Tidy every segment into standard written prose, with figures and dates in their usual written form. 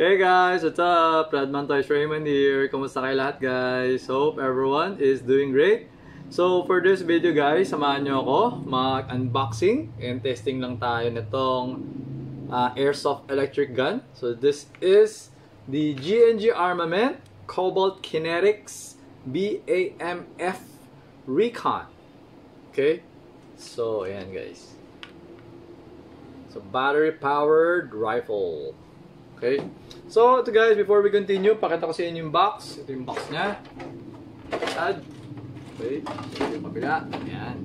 Hey guys, what's up? Radman Toys Raymond here. Kumusta kayo lahat guys? Hope everyone is doing great. So for this video guys, samahan nyo ako mag-unboxing and testing lang tayo nitong Airsoft electric gun. So this is the G&G Armament Cobalt Kinetics BAMF Recon. Okay? So ayan guys. So battery powered rifle. Okay. So, ito guys, before we continue, pakita ko sa inyo yung box. Ito yung box niya. Add. Okay. Ito yung kabila. Ayan.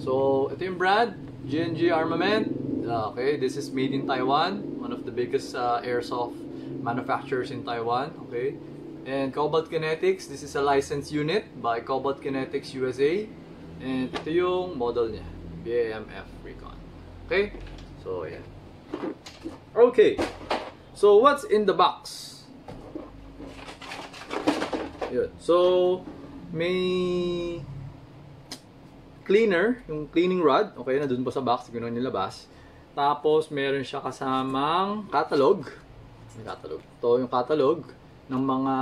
So, ito yung brand. G&G Armament. Okay. This is made in Taiwan. One of the biggest airsoft manufacturers in Taiwan. Okay. And Cobalt Kinetics. This is a licensed unit by Cobalt Kinetics USA. And ito yung model niya. BAMF Recon. Okay. So, ayan. Okay. So, what's in the box? Yun. So, may cleaner, yung cleaning rod. Okay, nandun pa sa box, hindi ko na nilabas. Tapos, meron siya kasamang catalog. May catalog. Ito yung catalog ng mga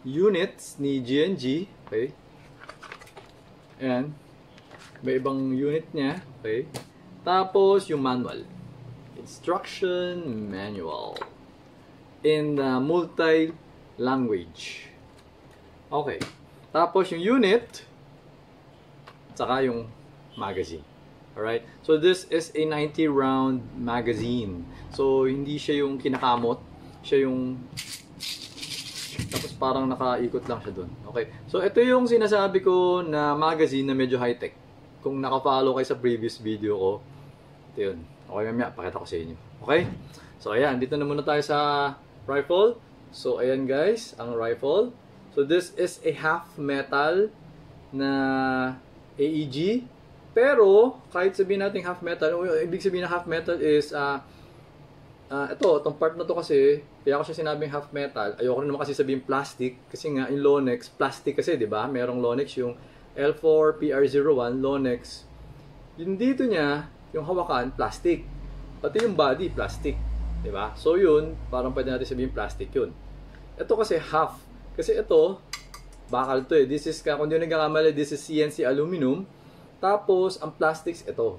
units ni G&G. Okay. Ayan. May ibang unit niya. Okay. Tapos, yung manual. Instruction manual in the multi-language. Okay. Tapos yung unit saka yung magazine. Alright? So this is a 90 round magazine. So hindi siya yung kinakamot, siya yung tapos parang nakaikot lang siya dun. Okay. So ito yung sinasabi ko na magazine na medyo high-tech. Kung naka-follow kayo sa previous video ko, ito yun. Okay, mamaya, pakita ko sa inyo. Okay? So, ayan. Dito na muna tayo sa rifle. So, ayan guys, ang rifle. So, this is a half metal na AEG. Pero, kahit sabihin natin half metal, ibig sabihin na half metal is, itong part na to kasi, kaya ko siya sinabing half metal. Ayoko rin naman kasi sabihin plastic. Kasi nga, yung Lonex, plastic kasi, di ba? Merong Lonex yung L4 PR01, Lonex. Yung dito niya, yung hawakan, plastic. Pati yung body, plastic. Diba? So yun, parang pwede natin sabihin plastic yun. Ito kasi half. Kasi ito, bakal to eh. This is, kung di nagkakamali, this is CNC aluminum. Tapos, ang plastics, ito.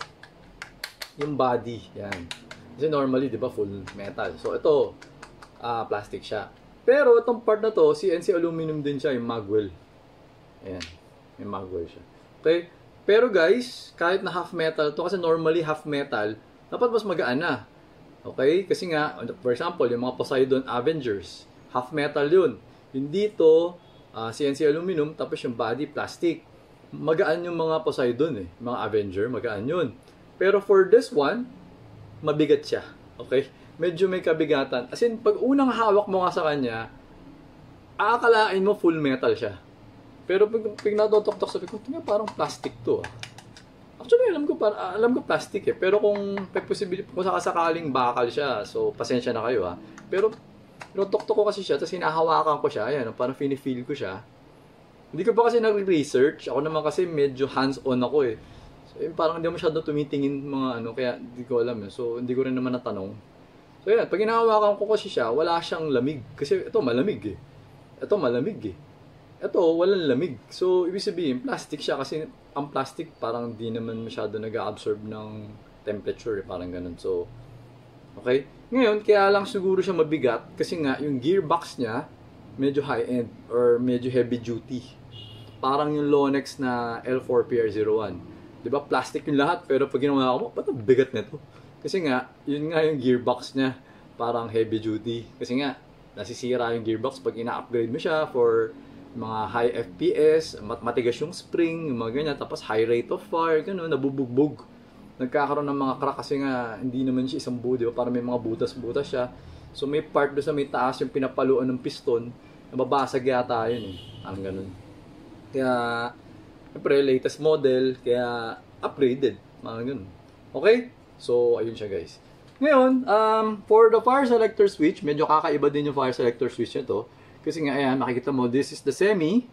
Yung body. Yan. Kasi normally, di ba, full metal. So ito, plastic siya. Pero itong part na to, CNC aluminum din siya, yung magwell. Ayan. Yung magwell siya. Okay? Pero guys, kahit na half metal to, kasi normally half metal, dapat mas magaan na. Okay? Kasi nga, for example, yung mga Poseidon Avengers, half metal yun. Yung dito, CNC aluminum, tapos yung body, plastic. Magaan yung mga Poseidon eh. Mga Avenger, magaan yun. Pero for this one, mabigat siya. Okay? Medyo may kabigatan. As in, pag unang hawak mo nga sa kanya, aakalain mo full metal siya. Pero pag natutok-tok, sabi ko, tingnan parang plastic to. Actually, alam ko plastic eh. Pero kung sakasakaling bakal siya, so pasensya na kayo ha. Pero tok-tok ko kasi siya, tapos hinahawakan ko siya. Ayan, parang feel ko siya. Hindi ko pa kasi nag-research. Ako naman kasi medyo hands-on ako eh. So, parang hindi masyado tumitingin mga ano, kaya hindi ko alam eh. So, hindi ko rin naman natanong. So, ayan, pag hinahawakan ko kasi siya, wala siyang lamig. Kasi ito, malamig eh. Ito, malamig eh. Ito, walang lamig. So, ibig sabihin, plastic siya kasi ang plastic parang di naman masyado nag-absorb ng temperature, parang ganun. So, okay? Ngayon, kaya lang siguro siya mabigat kasi nga, yung gearbox niya, medyo high-end or medyo heavy-duty. Parang yung Lonex na L4 PR01. Diba? Plastic yung lahat, pero pag ginawa ko, ba't ang bigat nito? Kasi nga, yun nga yung gearbox niya, parang heavy-duty. Kasi nga, nasisira yung gearbox pag ina-upgrade mo siya for mga high FPS, matigas yung spring, yung mga ganyan, tapos high rate of fire, gano'n, nabubugbog. Nagkakaroon ng mga crack kasi nga, hindi naman siya isang buo, diba? Parang may mga butas-butas siya. So may part doon sa may taas, yung pinapaluan ng piston, nababasag yata yun eh. Parang gano'n. Kaya, siyempre, latest model, kaya upgraded. Mga gano'n. Okay? So, ayun siya guys. Ngayon, for the fire selector switch, medyo kakaiba din yung fire selector switch nito. Kasi nga, ayan, makikita mo, this is the semi.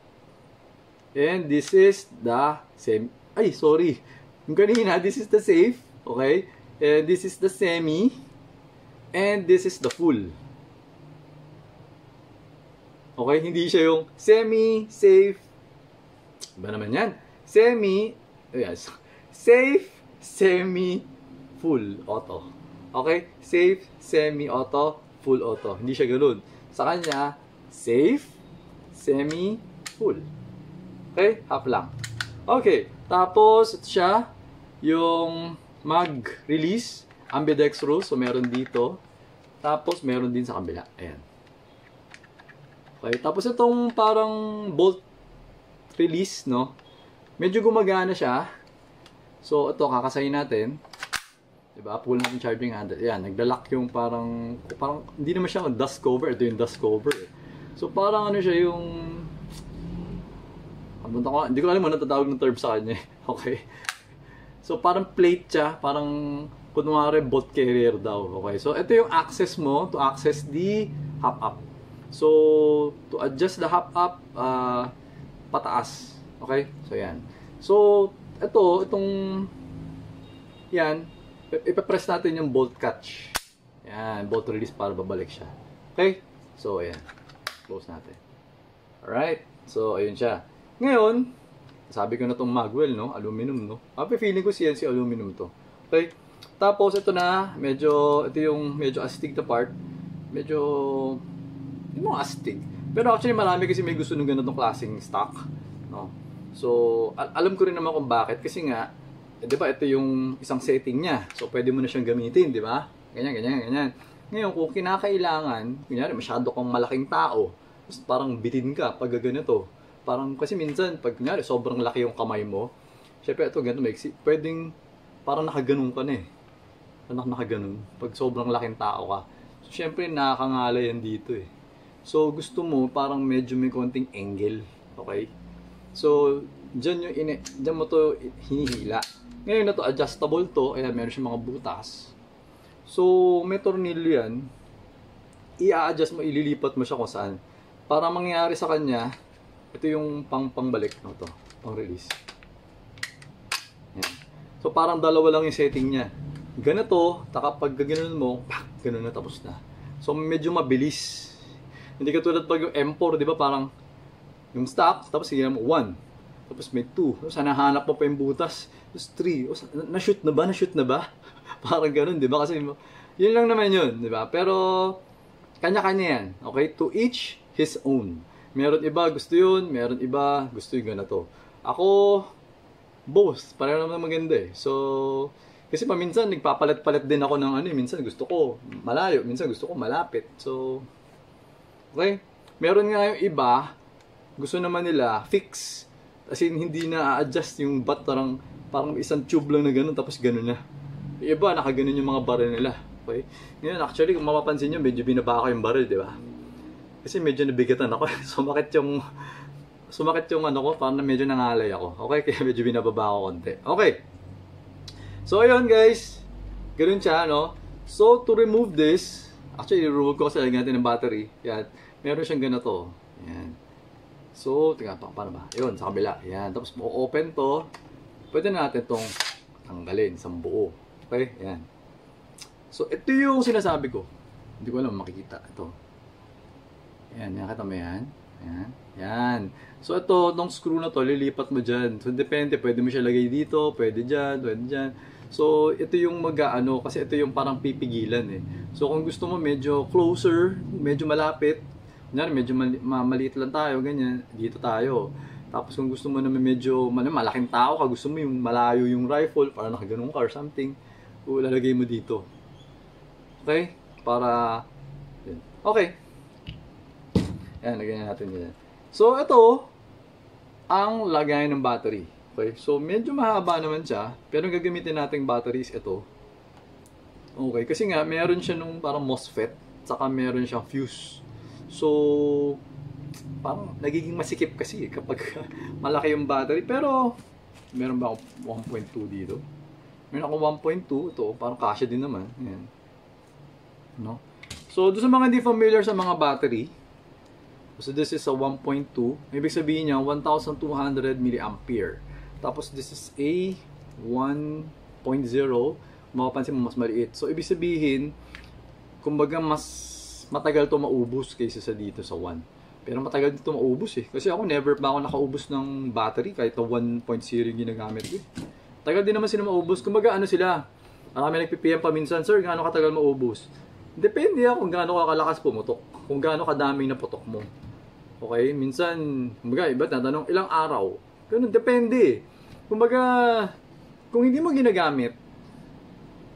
And this is the semi. Ay, sorry. Yung kanina, this is the safe. Okay? And this is the semi. And this is the full. Okay? Hindi siya yung semi-safe. Iba naman yan. Yes. Safe, semi-full auto. Okay? Safe, semi-auto, full auto. Hindi siya ganoon. Sa kanya, safe, semi-full. Okay? Half lang. Okay. Tapos, ito siya, yung mag-release, ambidextrous. So, meron dito. Tapos, meron din sa kabila. Ayan. Okay. Tapos, itong parang bolt release, no? Medyo gumagana siya. So, ito, kakasayin natin. Diba? Pull natin charging handle. Ayan, nagdalock yung parang, hindi naman siya dust cover. Ito yung dust cover. So, parang ano siya yung, hindi ko alam mo natatawag ng term sa kanya. Okay? So, parang plate siya. Parang, kunwari, bolt carrier daw. Okay? So, ito yung access mo to access the hop-up. So, to adjust the hop-up, pataas. Okay? So, yan. So, itong, yan, ipapress natin yung bolt catch. Yan, bolt release para babalik siya. Okay? So, ayan. Close natin. Alright? So, ayun siya. Ngayon, sabi ko na itong magwell, no? Aluminum, no? Feeling ko CNC aluminum to. Okay? Tapos, ito na, ito yung medyo astig na part. Medyo, hindi mo astig. Pero actually, marami kasi may gusto ng ganitong klaseng stock. No? So, alam ko rin naman kung bakit. Kasi nga, di ba, ito yung isang setting niya. So, pwede mo na siyang gamitin, di ba? Ganyan, ganyan, ganyan. Ngayon, kung kinakailangan, kunyari, masyado kang malaking tao, parang bitin ka pag ganito. Parang, kasi minsan, pag kunyari, sobrang laki yung kamay mo, syempre, ito, ganito, pwedeng, parang nakaganon ka na eh. Nakaganon. Pag sobrang laking tao ka. So, syempre, nakakangala yan dito eh. So, gusto mo, parang medyo may konting angle. Okay? So, dyan mo to hinihila. Ngayon na to, adjustable to. Ayan, meron siyang mga butas. So, may tornilyo yan. I-adjust mo, ililipat mo siya kung saan. Para mangyari sa kanya, ito yung pangbalik. No, to, pang-release. Ayan. So, parang dalawa lang yung setting niya. Ganito, kapag ganoon mo, ganun na, tapos na. So, medyo mabilis. Hindi katulad pag yung M4, di ba, parang yung stock, tapos sige mo 1, tapos may 2, tapos hanahanap mo pa yung butas, tapos 3, na-shoot na ba? Na-shoot na ba? Parang ganun, di ba? Kasi yun lang naman yun, di ba? Pero kanya-kanya yan, okay? To each his own. Meron iba gusto yun, meron iba gusto yung ganito. Ako, both, pareho naman maganda eh. So, kasi paminsan nagpapalit-palit din ako ng ano, minsan gusto ko malayo, minsan gusto ko malapit. So, okay? Meron nga yung iba, gusto naman nila fix. As in, hindi na adjust yung bat, parang isang tube lang na gano'n, tapos gano'n na. Yung iba, nakaganon yung mga barrel nila. Okay? Ngayon, actually, kung mapapansin nyo, medyo binaba ko yung barrel, di ba? Kasi medyo nabigatan ako. Sumakit yung ano ko, parang medyo nangalay ako. Okay? Kaya medyo binababa ako konti. Okay. So, ayun guys. Ganun siya, no? So, to remove this, actually, i-remove ko kasi lagyan natin ng battery. Yan. Meron siyang ganito. Yan. So, tingnan pa, paano ba? Yun, sa kabila. Yan. Tapos, open to. Pwede na natin itong tanggalin sa buo. Okay? Yan. So, ito yung sinasabi ko. Hindi ko alam makikita. Ito. Yan. Nakita mo yan? Yan. Yan. So, itong screw na to, lilipat mo dyan. So, depende. Pwede mo siya lagay dito. Pwede dyan. Pwede dyan. So, ito yung mag-ano. Kasi ito yung parang pipigilan eh. So, kung gusto mo medyo closer, medyo malapit, medyo maliit lang tayo, ganyan, dito tayo. Tapos kung gusto mo naman medyo malaking tao ka, gusto mo yung malayo yung rifle, para nakaganon ka or something, lalagay mo dito. Okay? Para, yun. Okay. Ayan, lagyan natin yan. So, ito, ang lagay ng battery. Okay? So, medyo mahaba naman siya, pero ang gagamitin nating batteries ito. Okay? Kasi nga, meron siya nung parang MOSFET, saka meron siyang fuse. So, parang nagiging masikip kasi kapag malaki yung battery. Pero, meron ba akong 1.2 dito? Meron ako 1.2. Ito, parang kasya din naman. Ayan. No? So, doon sa mga hindi familiar sa mga battery, so this is a 1.2. Ibig sabihin niya, 1,200 mAh. Tapos, this is a 1.0. Makapansin mo, mas maliit. So, ibig sabihin, kumbaga mas matagal to maubos kaysa sa dito sa 1. Pero matagal dito maubos eh. Kasi ako never pa ako nakaubos ng battery kahit na 1.0 yung ginagamit ko. Tagal din naman sila maubos. Kumbaga ano sila, marami nagpipm pa minsan, sir, gaano katagal maubos? Depende kung gaano kakalakas pumutok. Kung gaano kadaming naputok mo. Okay? Minsan, kumbaga, iba tatanong, ilang araw? Ganun, depende. Kumbaga, kung hindi mo ginagamit,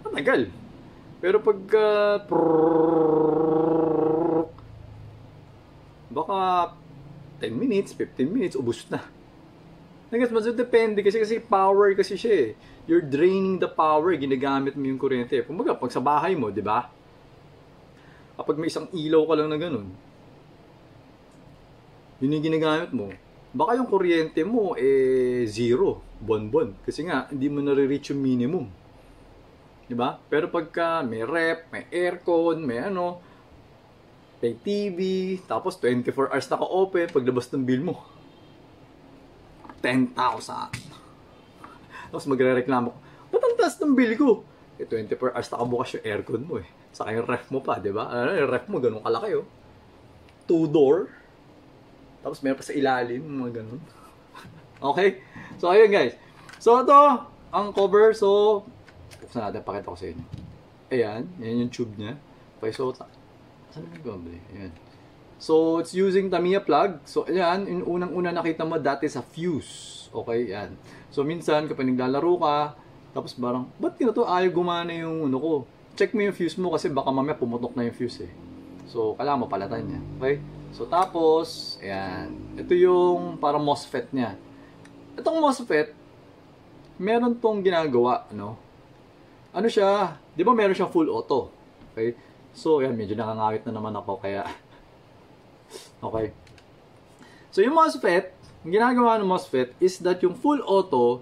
matagal. Pero pagka baka 10 minutes, 15 minutes, ubos na. Mas depende kasi power kasi siya eh. You're draining the power, ginagamit mo yung kuryente. Kumbaga, pag sa bahay mo, di ba? Kapag may isang ilaw ka lang na ganun, yun yung ginagamit mo, baka yung kuryente mo eh zero, buwan-buwan. Kasi nga, hindi mo nare-reach yung minimum. Di ba? Pero pagka may rep, may aircon, may may TV, tapos 24 hours naka-open, paglabas ng bill mo, 10,000. Tapos magre-reklamo ko, ba't ang taas ng bill ko? 24 hours nakabukas yung aircon mo eh. Saka yung ref mo pa, di ba? Yung ref mo, ganun kalaki oh. 2-door. Tapos meron pa sa ilalim, mga ganun. Okay? So, ayun guys. So, ito, ang cover. So, buksan natin, pakita ko sa inyo. Ayan, yan yung tube niya. Okay, so, saan yung cover? Ayan. So, it's using Tamiya plug. So, ayan, yung unang-una nakita mo, that is a fuse. Okay, yan. So, minsan, kapag naglalaro ka, tapos parang, ba't to ayaw gumana yung ko? Check mo yung fuse mo kasi baka mamaya pumutok na yung fuse eh. So, kailangan mo palatan niya. Okay? So, tapos, ayan. Ito yung parang MOSFET niya. Itong MOSFET, meron tong ginagawa, Ano siya? Di ba meron siyang full auto? Okay? So, ayan, medyo nakangawit na naman ako, kaya okay. So, yung MOSFET, ang ginagawa ng MOSFET is that yung full auto,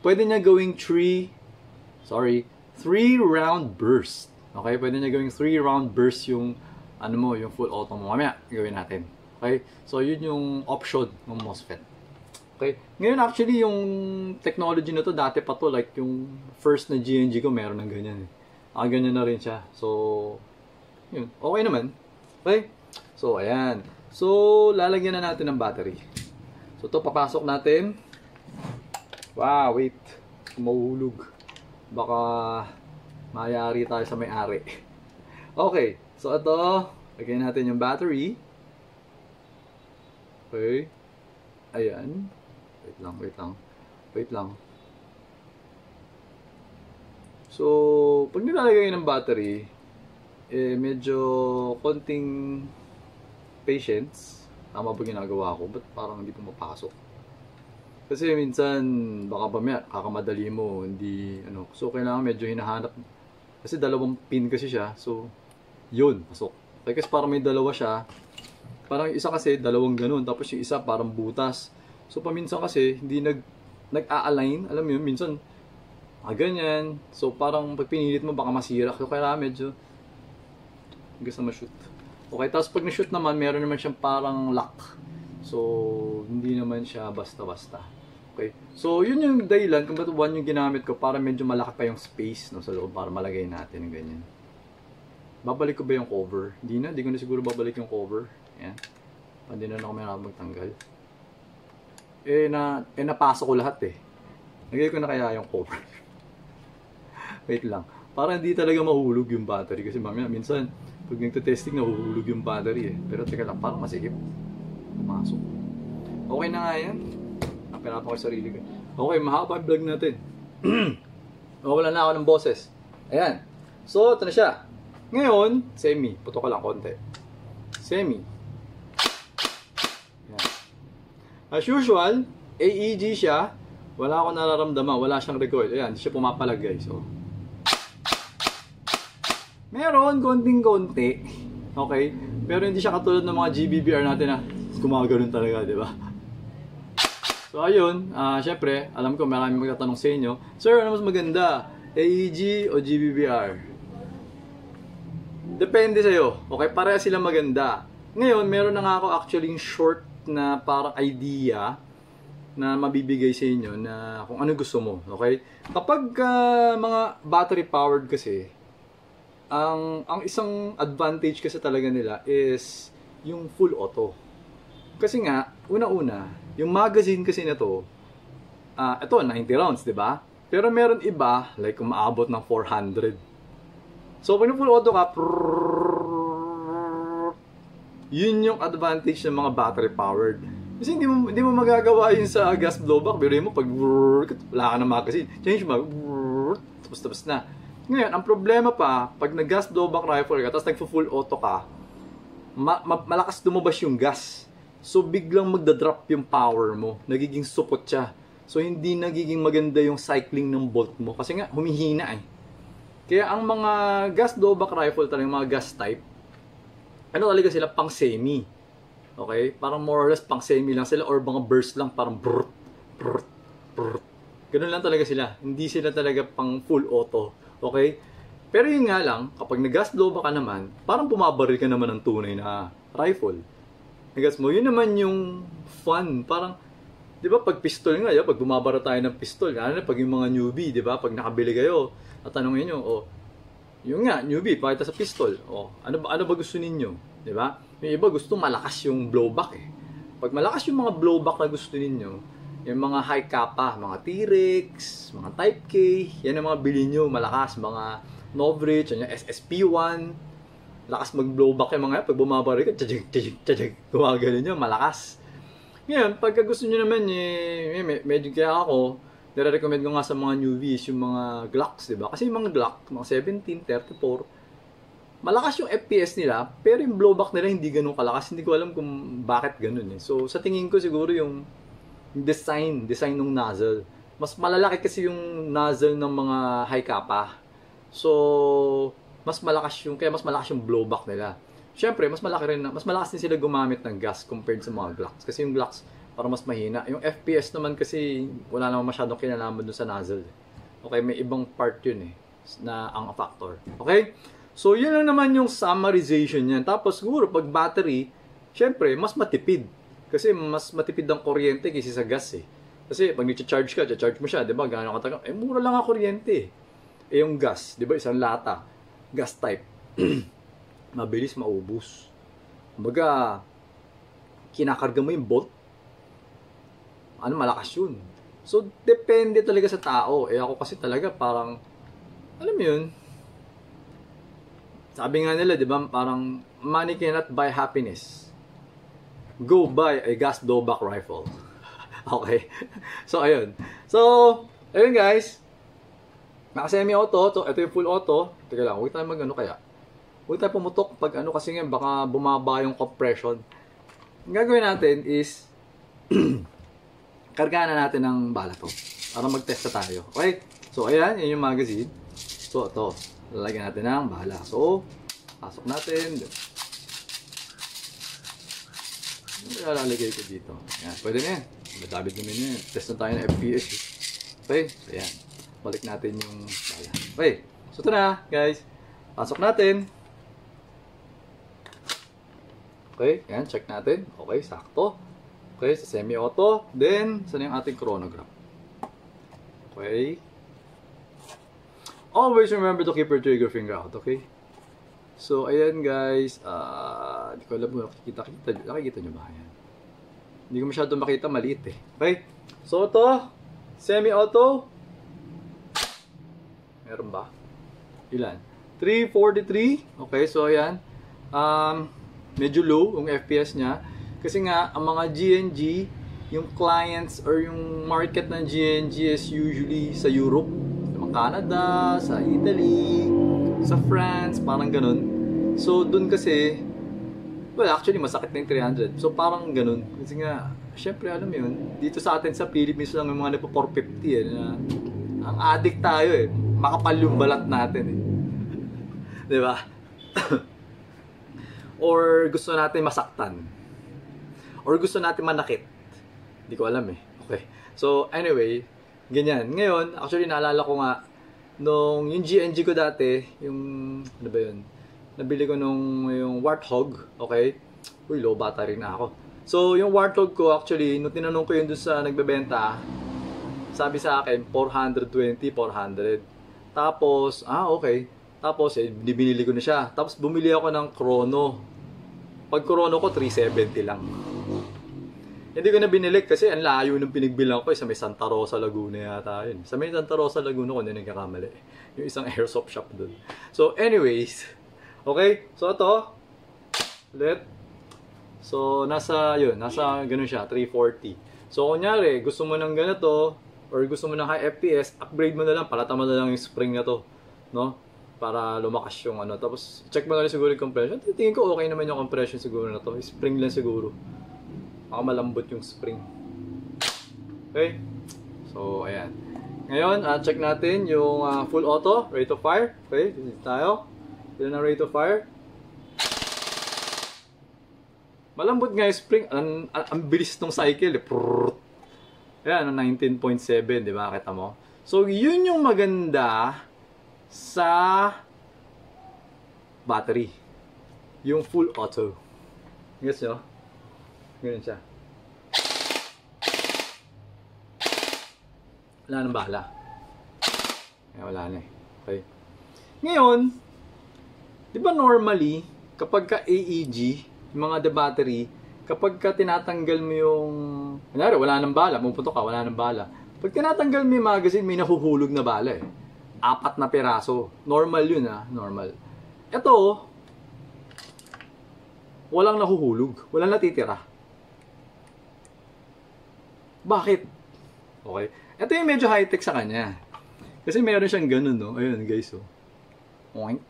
pwede niya gawing 3 round burst. Okay? Pwede niya gawing 3 round burst yung yung full auto mo. Mamaya, gawin natin. Okay? So, yun yung option ng MOSFET. Okay? Ngayon, actually, yung technology na to, dati pa to, like yung first na GNG ko, meron ng ganyan eh. Ganyan na rin siya. So, yun. Okay naman. Okay? So, ayan. So, lalagyan na natin ng battery. So, ito, papasok natin. Wow, wait. Mahuhulog. Baka mayari tayo sa may-ari. Okay. So, ito. Lagyan natin yung battery. Okay. Ayan. Wait lang. So, pag nilalagay ng battery, medyo konting patience. Tama ba ginagawa ko? Ba't parang hindi pumapasok? Kasi minsan, baka mamaya, kakamadali mo, hindi, So, kailangan medyo hinahanap. Kasi 2 pin kasi siya. So, yun, pasok. Kasi parang may 2 siya. Parang yung isa kasi, 2 ganun. Tapos yung isa, parang butas. So, paminsan kasi, hindi nag-a-align. Alam mo yun, minsan, ganyan. So, parang pag pinilit mo, baka masira. So, kailangan medyo, gusto ma-shoot. Okay, tapos pag na-shoot naman, meron naman siyang parang lock. So, hindi naman siya basta-basta. Okay, so yun yung dahilan kung ba't 1 yung ginamit ko para medyo malaki pa yung space sa loob para malagay natin ng ganyan. Babalik ko ba yung cover? Hindi ko na siguro babalik yung cover. Ayan. Hindi na ako may magtanggal. Napasok ko lahat eh. Lagay ko na kaya yung cover. Wait lang. Para hindi talaga mahulog yung battery. Kasi mamaya minsan, pag nagte-testing, nahuhulog yung battery eh. Pero teka lang, parang masikip. Pumasok. Okay na nga yan. Napirapa ko yung sarili ko. Okay, mahaba yung vlog natin. Wala na ako ng boses. Ayan. So, ito na siya. Ngayon, semi. Puto ko lang konti. Semi. Ayan. As usual, AEG siya. Wala akong nararamdaman. Wala siyang recoil. Ayan, hindi siya pumapalag guys. So, meron, konting-konti. Okay? Pero hindi siya katulad ng mga GBBR natin na gumagano'n talaga, di ba? So, ayun. Syempre, alam ko maraming magtatanong sa inyo, Sir, ano mas maganda? AEG o GBBR? Depende sa'yo. Okay? Pareha sila maganda. Ngayon, meron na nga ako actually short na parang idea na mabibigay sa inyo na kung ano gusto mo. Okay? Kapag mga battery powered kasi, ang isang advantage kasi talaga nila is yung full auto. Kasi nga, una-una, yung magazine kasi na to, ito, 90 rounds, di ba? Pero meron iba, like umaabot ng 400. So, pag full auto ka, yun yung advantage ng mga battery powered. Kasi hindi mo magagawa yun sa gas blowback. Pero mo, pag wala ka ng magazine, change mo, tapos na. Ngayon, ang problema pa, pag nag-gas blowback rifle ka, tapos nag-full auto ka, malakas lumabas yung gas. So, biglang magdadrop yung power mo. Nagiging supot siya. So, hindi nagiging maganda yung cycling ng bolt mo. Kasi nga, humihina eh. Kaya ang mga gas blowback rifle talagang mga gas type, ano talaga sila, pang semi. Okay? Parang more or less pang semi lang sila or mga burst lang, parang brrrt, brrrt, brrrt. Ganun lang talaga sila. Hindi sila talaga pang full auto. Okay? Pero yun nga lang, kapag nag-gas blowback ka naman, parang bumabaril ka naman ng tunay na rifle. Nag-gas mo, yun naman yung fun. Parang, di ba, pag pistol nga, pag bumabara tayo ng pistol, lalo na pag yung mga newbie, di ba, pag nakabili kayo, at tanongin nyo, yung nga, newbie, pakita sa pistol, ano ba gusto ninyo? Di ba? Yung iba gusto malakas yung blowback eh. Pag malakas yung mga blowback na gusto ninyo, yung mga high kappa, mga T-Rex, mga Type K, yan ang mga bilhin nyo, malakas, mga Novritsch, yung SSP-1, lakas mag-blowback yung mga yan, pag bumabari ka, tjajag, gumagano nyo, malakas. Ngayon, pagka gusto nyo naman, medyo kaya ako, nire-recommend ko nga sa mga newbies, yung mga Glocks, diba? Kasi yung mga Glock, mga 17, 34, malakas yung FPS nila, pero yung blowback nila hindi ganun kalakas. Hindi ko alam kung bakit ganun eh. So, sa tingin ko siguro yung design ng nozzle. Mas malalaki kasi yung nozzle ng mga high kappa. So, mas malakas yung blowback nila. Siyempre, mas malakas din sila gumamit ng gas compared sa mga Glocks. Kasi yung Glocks, para mas mahina. Yung FPS naman kasi, wala naman masyadong kinalaman dun sa nozzle. Okay, may ibang part yun eh, na ang factor. Okay? So, yun lang naman yung summarization niyan. Tapos, siguro, pag battery, siyempre, mas matipid. Kasi mas matipid ang kuryente kaysa sa gas eh. Kasi, pag nag-charge ka, charge mo siya, di ba? Gano'ng katagal? Mura lang ang kuryente eh. Yung gas, di ba? Isang lata. Gas type. Mabilis maubos. Kumbaga, kinakarga mo yung bolt, malakas yun. So, depende talaga sa tao. Ako kasi talaga parang, alam mo yun, sabi nga nila, di ba, parang, money cannot buy happiness. Go buy a gas blowback rifle. Okay? So, ayun. So, ayun guys. Naka-semi-auto. Ito yung full auto. Teka lang, huwag tayo kaya. Huwag tayo pumutok pag kasi nga, baka bumaba yung compression. Ang gagawin natin is, kargahan na natin ng bala to. Para mag-test na tayo. Okay? So, ayan. Yun yung magazine. So, ito. Lalagyan natin ng bala. So, pasok natin. Lalagay ko dito. Ayan. Pwede na yan. Madabit namin yan. Test na tayo ng FPS. Okay? Ayan. Balik natin yung bala. Okay. So, ito na, guys. Pasok natin. Okay. Ayan. Check natin. Okay. Sakto. Okay, sa semi-auto. Then, saan yung ating chronograph? Okay. Always remember to keep your trigger finger out, okay? So, ayan guys. Hindi ko alam kung nakikita nyo ba? Ayan. Hindi ko masyado makita, maliit eh. Okay. So, ito. Semi-auto. Meron ba? Ilan? 343. Okay, so ayan. Medyo low yung FPS niya. Kasi nga, ang mga GNG, yung clients or yung market ng GNG is usually sa Europe, sa Canada, sa Italy, sa France, parang ganun. So, dun kasi, well, actually, masakit na yung 300. So, parang ganun. Kasi nga, syempre, alam mo yun, dito sa atin sa Philippines lang yung mga nagpo 450 eh. Na, ang addict tayo eh. Makapal yung balat natin eh. Diba? Or gusto natin masaktan. Or gusto natin manakit. Hindi ko alam eh. Okay. So, anyway, ganyan. Ngayon, actually, naalala ko nga, nung yung GNG ko dati, yung, ano ba yun? Nabili ko yung Warthog, okay? Uy, low battery na ako. So, yung Warthog ko, actually, nung tinanong ko yun dun sa nagbebenta, sabi sa akin, 420, 400. Tapos, okay. Tapos, binili ko na siya. Tapos, bumili ako ng Chrono. Pag Chrono ko, 370 lang. Hindi ko na binili kasi ang layo ng pinagbilang ko sa may Santa Rosa, Laguna yata yun. Sa may Santa Rosa, Laguna ko na nagkakamali. Yung isang airsoft shop doon. So anyways, okay? So ito, ulit. So nasa ganun siya, 340. So kunyari, gusto mo ng ganito or gusto mo ng high FPS, upgrade mo na lang, palata mo na lang yung spring na to, no? Para lumakas yung ano. Tapos check mo na rin siguro yung compression. Tingin ko okay naman yung compression siguro na to. Spring lang siguro. Baka malambot yung spring. Okay? So, ayan. Ngayon, check natin yung full auto, rate of fire. Okay, dito tayo. Dito na rate of fire. Malambot nga yung spring. Ang bilis ng cycle. Ayan, 19.7, di ba? Kita mo? So, yun yung maganda sa battery. Yung full auto. Gets nyo? Ganyan siya. Wala nang bala. Wala na eh. Okay. Ngayon, di ba normally, kapag ka AEG, yung mga battery, kapag ka tinatanggal mo yung, kunyari, wala nang bala, pupunto ka, wala nang bala. Pag tinatanggal mo yung magazine, may nahuhulog na bala eh. 4 na piraso. Normal yun normal. Ito, walang nahuhulog. Walang natitira. Bakit? Okay. Ito yung medyo high-tech sa kanya. Kasi meron siyang ganun, no? Ayun, guys, oh. Oink.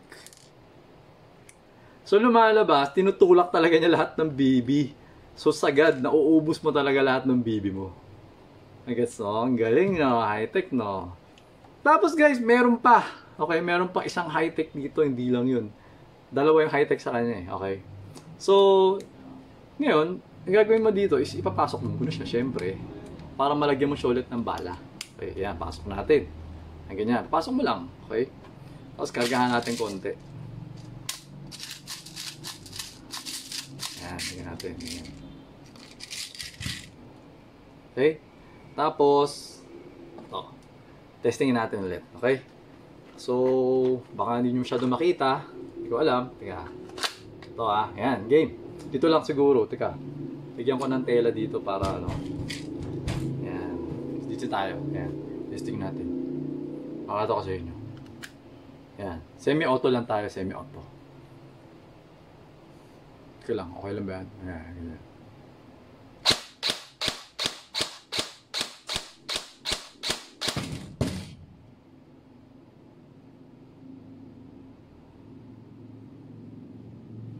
So, lumalabas, tinutulak talaga niya lahat ng BB. So, sagad, nauubos mo talaga lahat ng BB mo. Nagets, no? Ang galing, no? High-tech, no? Tapos, guys, meron pa. Okay, meron pa isang high-tech dito, hindi lang yun. Dalawa yung high-tech sa kanya, eh. Okay. So, ngayon, ang gagawin mo dito is ipapasok mo muna siya, syempre. Para malagyan mo siya ulit ng bala. Okay, yan, pasok natin. Ang ganyan, pasok mo lang, okay? Tapos kargahan natin konti. Yan, lagyan natin. Yan. Okay? Tapos, ito. Testingin natin ulit, okay? So, baka hindi nyo masyado makita. Hindi ko alam. Teka. Ito yan, game. Dito lang siguro, teka. Bigyan ko ng tela dito para ano. Dito tayo. Ayan. Testing natin. Pakata ko sa inyo. Ayan. Semi-auto lang tayo. Semi-auto. Okay lang. Okay lang ba yan? Ayan. Ayan.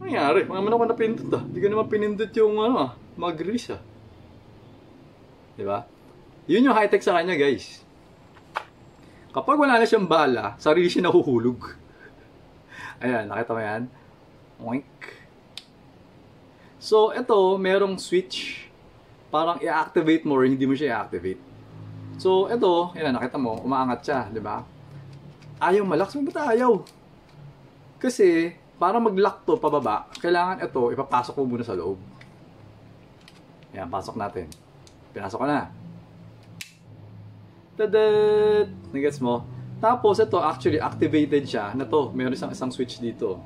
Nangyari? Mga naman ako napindot Hindi ko naman pinindot yung mag-release Diba? Yun yung high-tech sa kanya, guys. Kapag wala na siyang bala, sarili siya nahuhulog. Ayan, nakita mo yan? Oink. So, ito, merong switch. Parang i-activate mo or hindi mo siya i-activate. So, ito, yan, nakita mo, umaangat siya, di ba? Ayaw malakas. Ba't ayaw? Kasi, para mag-lock to pababa, kailangan ito, ipapasok mo muna sa loob. Ayan, pasok natin. Pinasok ka na. Tadad! Nagets mo? Tapos ito, actually, activated siya na to. Meron isang switch dito.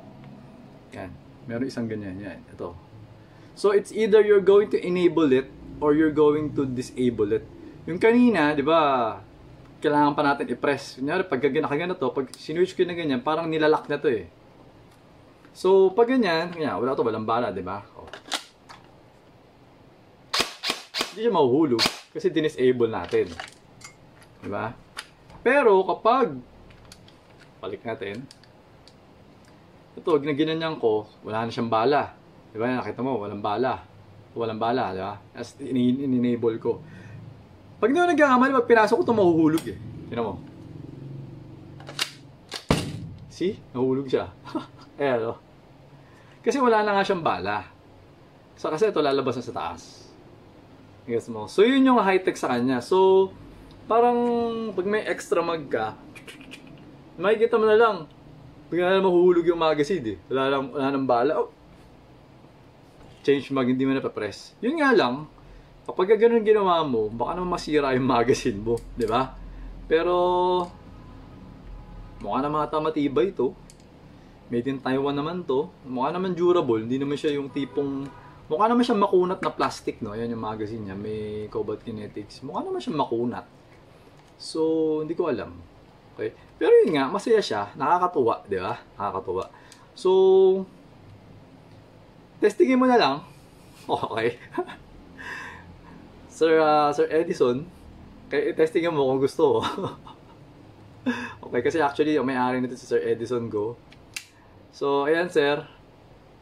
Yan. Meron isang ganyan. Yan. Ito. So, it's either you're going to enable it or you're going to disable it. Yung kanina, di ba, kailangan pa natin i-press. Kunyari, pag nakagana to, pag sinwitch ko na ganyan, parang nilalak na to eh. So, pag ganyan, wala to, walang bala, di ba? Oh. Hindi siya mahuhulog kasi dinisable natin. Diba? Pero kapag balik natin, ito, ginanyan ko, wala na siyang bala. Diba? Nakita mo, walang bala. Walang bala, diba? As in-enable ko. Pag hindi ko nagkakamali, pag pinasok ko ito, mahuhulog eh. Tignan mo. See? Nahulog siya. Ayan, kasi wala na nga siyang bala. So, kasi ito lalabas na sa taas. Guess mo. So, yun yung high-tech sa kanya. So, parang pag may extra mag ka, makikita mo na lang, bigla na mahuhulog yung magazine eh. Wala nang bala. Oh. Change mag, hindi mo na pa-press. Yun nga lang, kapag ganun ginawa mo, baka naman masira yung magazine mo. Diba? Pero, mukha naman ata matibay ito. Made in Taiwan naman to. Mukha naman durable. Hindi naman siya yung tipong Mukha naman siyang makunat na plastic, no? Ayan yung magazine niya. May Cobalt Kinetics. Mukha naman siyang makunat. So, hindi ko alam. Okay? Pero yun nga, masaya siya. Nakakatuwa, di ba? Nakakatuwa. So, testingin mo na lang. Okay. Sir Edison, testingin mo kung gusto. Okay, kasi actually, yung may-ari nito si Sir Edison Go. So, ayan, sir.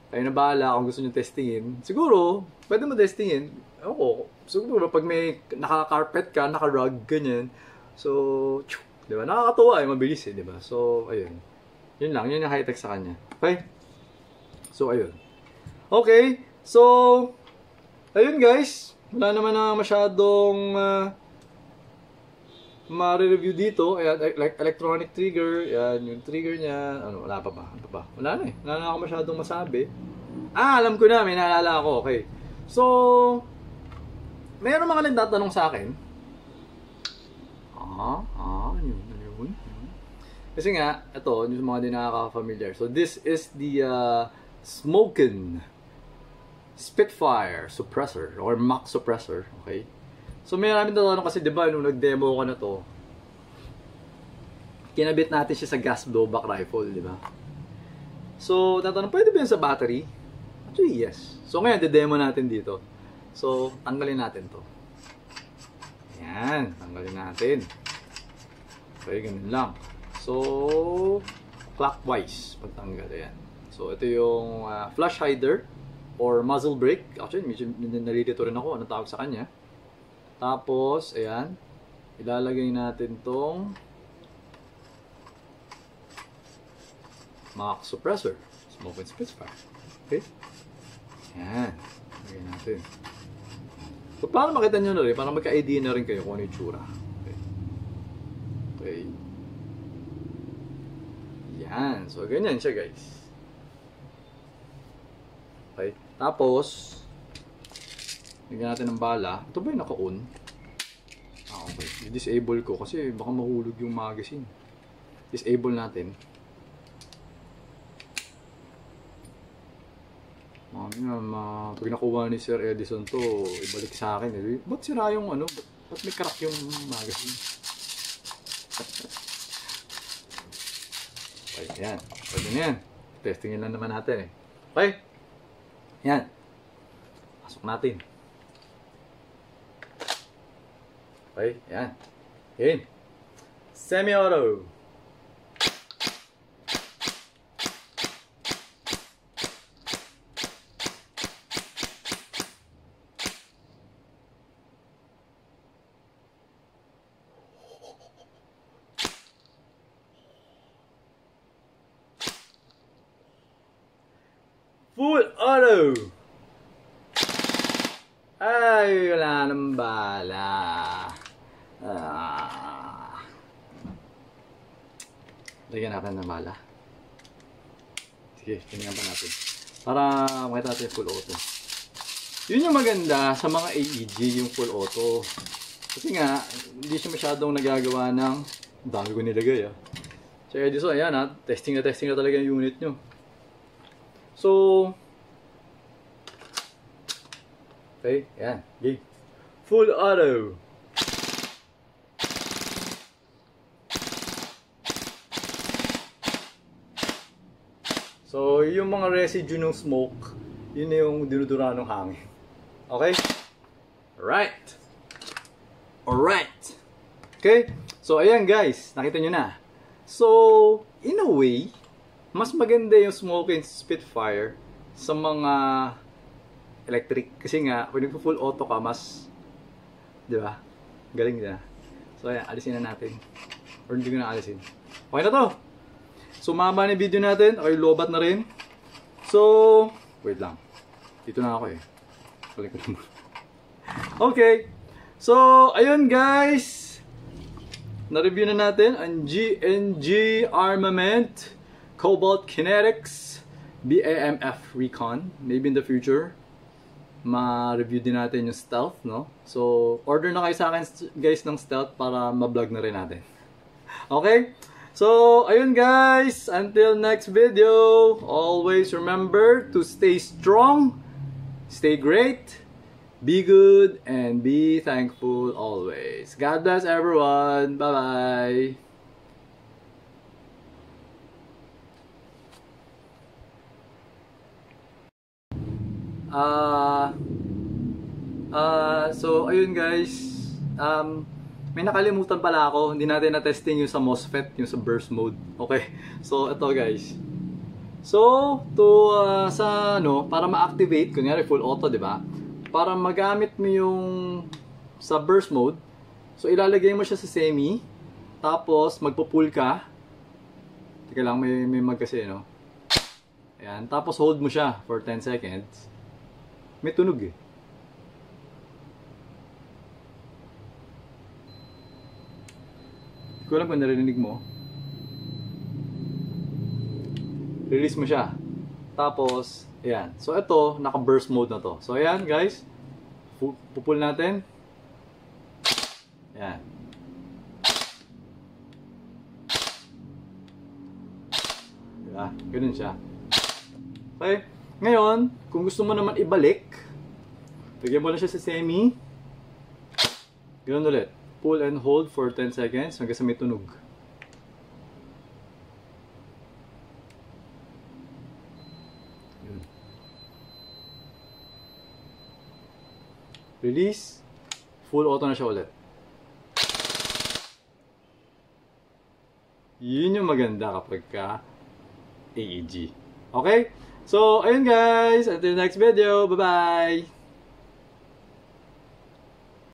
Kayo na bahala kung gusto nyo testingin. Siguro, pwede mo testingin. Ako, siguro pag may naka-carpet ka, naka-rug, ganyan. So, di ba? Nakakatuwa mabilis di ba? So, ayun. Yun lang, yun yung high-tech sa kanya. Okay? So, ayun. Okay, so, ayun guys. Wala naman na masyadong ma-review dito. Ayan, electronic trigger. Ayan, yung trigger niya. Ano, wala pa ba? Ano pa ba? Wala na eh. Wala na ako masyadong masabi. Alam ko na. May naalala ako. Okay. So, mayroon mga nagtatanong sa akin. Yun. Kasi nga, ito, yung mga di nakaka-familiar. So, this is the Smoken Spitfire suppressor or Mach suppressor. Okay. So, may namin tatanong kasi, di ba, nung nag-demo ko na to, kinabit natin siya sa gas blowback rifle, di ba? So, tatanong, pwede ba yun sa battery? Actually, yes. So, ngayon, de-demo natin dito. So, tanggalin natin to. Ayan, tanggalin natin. Okay, ganun lang. So, clockwise, pagtanggal, ayan. So, ito yung flash hider or muzzle brake. Actually, medyo nalilito rin ako, anong tawag sa kanya. Tapos, ayan, ilalagay natin tong Mach suppressor. Smoke and Spitfire. Okay? Ayan, lagay natin. So, para makita nyo na rin, para magka-idea na rin kayo kung ano yung tsura. Okay. Okay. Yan. So, ganyan siya, guys. Okay. Tapos, lagyan natin ng bala. Ito ba yung naka-on? Okay. I-disable ko kasi baka mahulog yung magazine. Disable natin. Pag nakuha ni Sir Edison to, ibalik sa akin. Ba't sira yung ano? Ba't may crack yung magazine? Okay, yan. Pwede na yan. Testingin lang naman natin eh. Okay? Yan. Pasok natin. Okay, yan. In. Semi-auto. Full auto. Ay, wala nang bala. Lagyan natin ng bala. Sige, tingnan pa natin. Para makita natin yung full auto. Yun yung maganda sa mga AEG, yung full auto. Kasi nga, hindi siya masyadong nagagawa ng dami ko nilagay So Edison, ayan testing na talaga yung unit nyo. So, okay, ayan, game. Full auto. So, yung mga residue ng smoke, yun na yung dinudura ng hangin. Okay? Alright. Alright. Okay? So, ayan guys, nakita nyo na. So, in a way, mas maganda yung Smoke and Spitfire sa mga electric. Kasi nga, pag nagpo-full auto ka, mas, di ba? Galing na. So, ayan, alisin na natin. Or hindi ko na alisin. Okay na to. So, mama na video natin. Okay, lobat na rin. So, wait lang. Dito na ako eh. Balik ko naman. Okay. So, ayun guys. Na-review na natin ang GNG Armament Cobalt Kinetics BAMF Recon. Maybe in the future, ma-review din natin yung stealth, no? So, order na kayo sa akin guys ng stealth para ma-vlog na rin natin. Okay? So, ayun guys. Until next video, always remember to stay strong Stay great, be good, and be thankful always. God bless everyone. Bye-bye. So, ayun guys. May nakalimutan pala ako. Hindi natin na-testing yung sa MOSFET, yung sa burst mode. Okay. So, ito guys. So, para ma-activate, kunyari full auto, di ba? Para magamit mo yung sa burst mode, so ilalagay mo siya sa semi, tapos magpo-pull ka. Teka lang, may mag kasi, no? Ayan, tapos hold mo siya for 10 seconds. May tunog eh. Hindi ko alam kung narinig mo. Release mo siya. Tapos, ayan. So, ito, naka-burst mode na to. So, ayan, guys. Pupul natin. Ayan. Diba? Ganun siya. Okay. Ngayon, kung gusto mo naman ibalik, lagyan mo na siya sa semi. Ganun ulit. Pull and hold for 10 seconds hanggang sa may tunog. Release. Full auto na siya ulit. Yun yung maganda kapag ka AEG. Okay? So, ayun guys. Until next video. Bye-bye!